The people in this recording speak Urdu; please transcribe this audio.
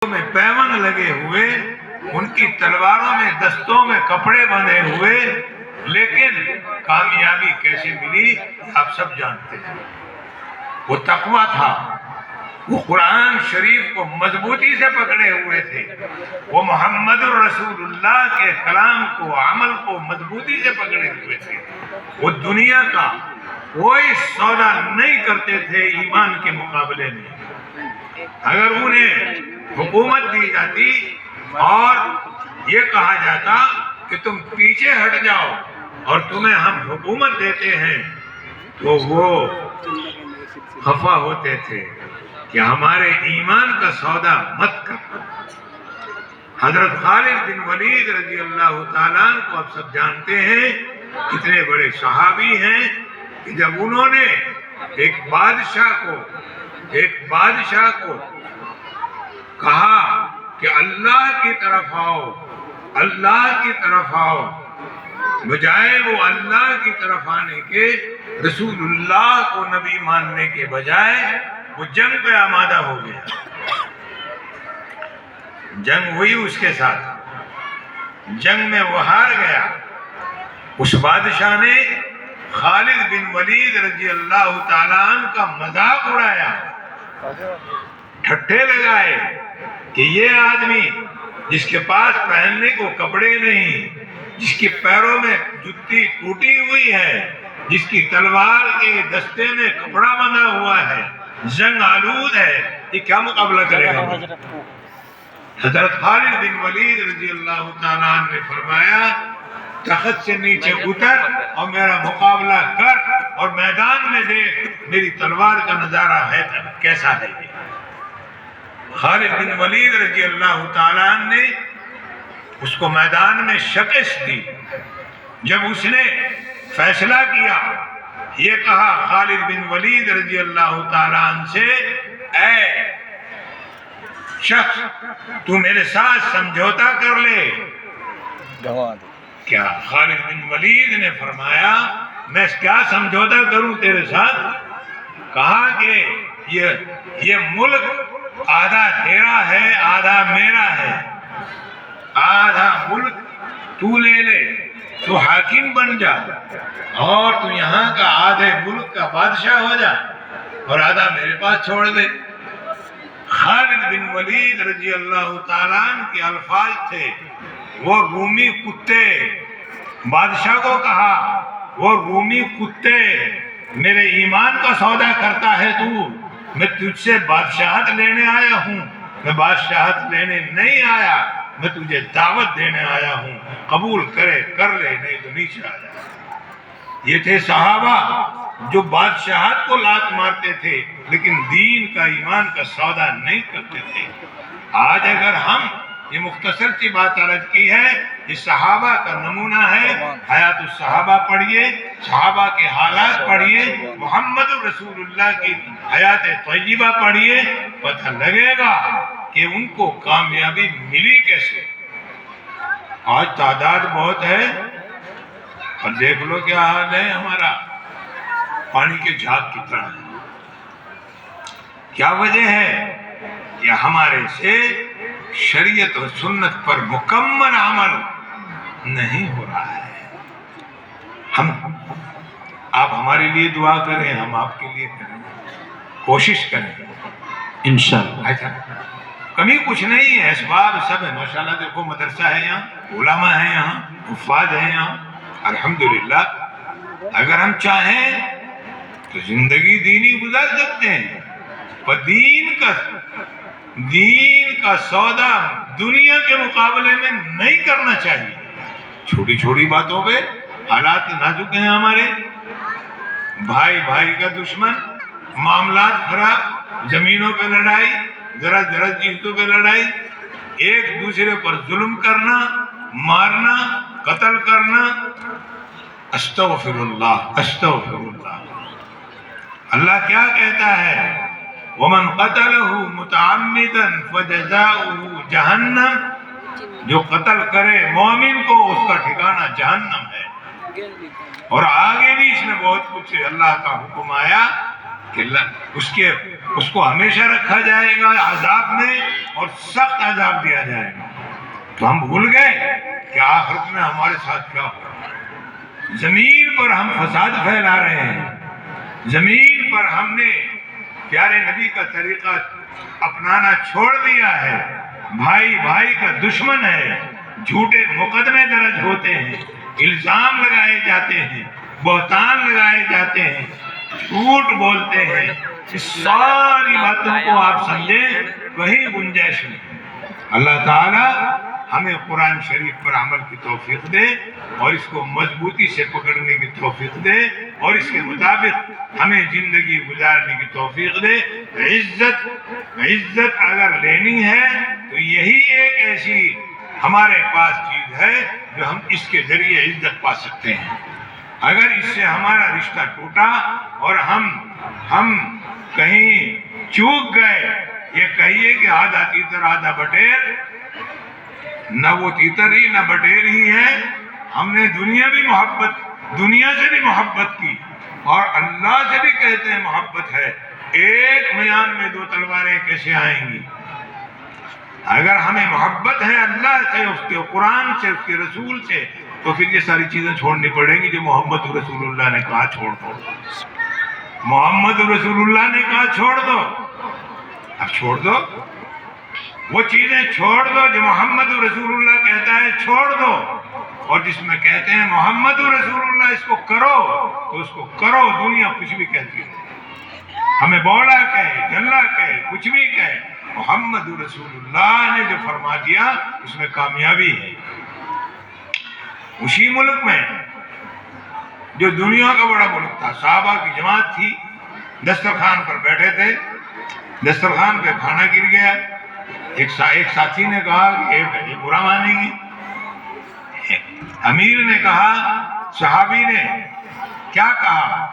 میں پیون لگے ہوئے، ان کی تلواروں میں دستوں میں کپڑے بندھے ہوئے، لیکن کامیابی کیسے ملی آپ سب جانتے ہیں۔ وہ تقویٰ تھا، وہ قرآن شریف کو مضبوطی سے پکڑے ہوئے تھے، وہ محمد الرسول اللہ کے کلام کو، عمل کو مضبوطی سے پکڑے ہوئے تھے۔ وہ دنیا کا کوئی سودا نہیں کرتے تھے ایمان کے مقابلے میں۔ اگر انہیں حکومت دی جاتی اور یہ کہا جاتا کہ تم پیچھے ہٹ جاؤ اور تمہیں ہم حکومت دیتے ہیں، تو وہ خفا ہوتے تھے کہ ہمارے ایمان کا سودا مت کر۔ حضرت خالد بن ولید رضی اللہ تعالیٰ کو آپ سب جانتے ہیں، کتنے بڑے صحابی ہیں کہ جب انہوں نے ایک بادشاہ کو کہا کہ اللہ کی طرف آؤ، اللہ کی طرف آؤ، بجائے وہ اللہ کی طرف آنے کے، رسول اللہ کو نبی ماننے کے بجائے وہ جنگ پہ آمادہ ہو گیا۔ جنگ ہوئی اس کے ساتھ، جنگ میں وہ ہار گیا۔ اس بادشاہ نے خالد بن ولید رضی اللہ تعالیٰ عنہ کا مذاق اڑایا، ٹھٹھے لگائے کہ یہ آدمی جس کے پاس پہننے کو کپڑے نہیں، جس کی پیروں میں جوتی ٹوٹی ہوئی ہے، جس کی تلوار کے دستے میں کپڑا بندھا ہوا ہے، جنگ آلود ہے، یہ کیا مقابلہ کرے گا؟ حضرت خالد بن ولید رضی اللہ تعالیٰ عنہ نے فرمایا تخت سے نیچے اتر اور میرا مقابلہ کر اور میدان میں دیکھ میری تلوار کا نظارہ ہے کیسا ہے۔ خالد بن ولید رضی اللہ تعالیٰ عنہ نے اس کو میدان میں شکست دی۔ جب اس نے فیصلہ کیا، یہ کہا خالد بن ولید رضی اللہ تعالیٰ عنہ سے، اے شخص تو میرے ساتھ سمجھوتا کر لے۔ کیا خالد بن ولید نے فرمایا میں کیا سمجھوتا کروں تیرے ساتھ؟ کہا کہ یہ ملک آدھا تیرا ہے آدھا میرا ہے، آدھا ملک تو لے لے، تو حاکم بن جا اور تو یہاں کا آدھے ملک کا بادشاہ ہو جا اور آدھا میرے پاس چھوڑ دے۔ خالد بن ولید رضی اللہ تعالیٰ عنہ کے الفاظ تھے، وہ رومی کتے، بادشاہ کو کہا وہ رومی کتے میرے ایمان کا سودا کرتا ہے تو، میں تجھ سے بادشاہت لینے آیا ہوں، میں بادشاہت لینے نہیں آیا، میں تجھے دعوت دینے آیا ہوں، قبول کرے کر لے نہیں تو نیچے آ جا۔ یہ تھے صحابہ جو بادشاہت کو لات مارتے تھے لیکن دین کا ایمان کا سودا نہیں کرتے تھے۔ آج اگر ہم یہ مختصر سی بات عرض کی ہے، یہ صحابہ کا نمونہ ہے، حیات الصحابہ پڑھیے، صحابہ کے حالات پڑھیے، محمد رسول اللہ کی حیات طیبہ پڑھیے، پتہ لگے گا کہ ان کو کامیابی ملی کیسے۔ آج تعداد بہت ہے اور دیکھ لو کیا حال ہے ہمارا، پانی کے جھاگ کی طرح ہے۔ کیا وجہ ہے کہ ہمارے سے شریعت اور سنت پر مکمل عمل نہیں ہو رہا ہے۔ آپ ہمارے لیے دعا کریں، ہم آپ کے لیے کریں، کوشش کریں انشاءاللہ۔ کمی کچھ نہیں ہے، اسباب سب ہے ماشاءاللہ۔ دیکھو مدرسہ ہے یہاں، علماء ہیں یہاں، حفاظ ہیں یہاں، الحمدللہ۔ اگر ہم چاہیں تو زندگی دینی گزار سکتے ہیں، پر دین کا سودا دنیا کے مقابلے میں نہیں کرنا چاہیے۔ چھوٹی چھوٹی باتوں پہ حالات نازک ہیں ہمارے، بھائی بھائی کا دشمن، معاملات خراب، زمینوں پہ لڑائی، ذرا چیزوں پہ لڑائی، ایک دوسرے پر ظلم کرنا، مارنا، قتل کرنا۔ استغفر اللہ، استغفر اللہ۔ اللہ کیا کہتا ہے؟ وَمَنْ قَتَلَهُ مُتَعَمِّدًا فَجَزَاؤُهُ جَهَنَّمُ، جو قتل کرے مومن کو اس کا ٹھکانہ جہنم ہے۔ اور آگے بھی اس میں بہت کچھ اللہ کا حکم آیا کہ اس کو ہمیشہ رکھا جائے گا عذاب میں اور سخت ساتھ عذاب دیا جائے گا. تو ہم بھول گئے کہ آخرت میں ہمارے ساتھ کیا ہوگا. زمین پر ہم فساد پھیلا رہے ہیں, زمین پر ہم نے پیارے نبی کا طریقہ اپنانا چھوڑ دیا ہے, بھائی بھائی کا دشمن ہے, جھوٹے مقدمے درج ہوتے ہیں, الزام لگائے جاتے ہیں, بہتان لگائے جاتے ہیں, جھوٹ بولتے ہیں. اس ساری باتوں کو آپ سمجھیں, کہیں گنجائش نہیں. اللہ تعالی ہمیں قرآن شریف پر عمل کی توفیق دے اور اس کو مضبوطی سے پکڑنے کی توفیق دے اور اس کے مطابق ہمیں زندگی گزارنے کی توفیق دے. عزت اگر لینی ہے تو یہی ایک ایسی ہمارے پاس چیز ہے جو ہم اس کے ذریعے عزت پا سکتے ہیں. اگر اس سے ہمارا رشتہ ٹوٹا اور ہم کہیں چوک گئے, یہ کہیے کہ آدھا تیتر آدھا بٹیر, نہ وہ تیتر ہی نہ بٹیر ہی ہے. ہم نے دنیا سے بھی محبت کی اور اللہ سے بھی کہتے ہیں محبت ہے. ایک میان میں دو تلواریں کیسے آئیں گی؟ اگر ہمیں محبت ہے اللہ سے, اس کے قرآن سے, اس کے رسول سے, تو پھر یہ ساری چیزیں چھوڑنی پڑیں گی جو محمد رسول اللہ نے کہا چھوڑ دو. محمد رسول اللہ نے کہا چھوڑ دو, اب چھوڑ دو. وہ چیزیں چھوڑ دو جو محمد رسول اللہ کہتا ہے چھوڑ دو, اور جس میں کہتے ہیں محمد رسول اللہ اس کو کرو تو اس کو کرو. دنیا کچھ بھی کہتی ہے, ہمیں بولا کہے, جلا کہے, کچھ بھی کہے, محمد رسول اللہ نے جو فرما دیا اس میں کامیابی ہے. اسی ملک میں جو دنیا کا بڑا ملک تھا, صحابہ کی جماعت تھی, دسترخوان پر بیٹھے تھے, دسترخوان پہ کھانا گر گیا. ایک ساتھی نے کہا کہ یہ برا مانیں گے. امیر نے کہا, صحابی نے کیا کہا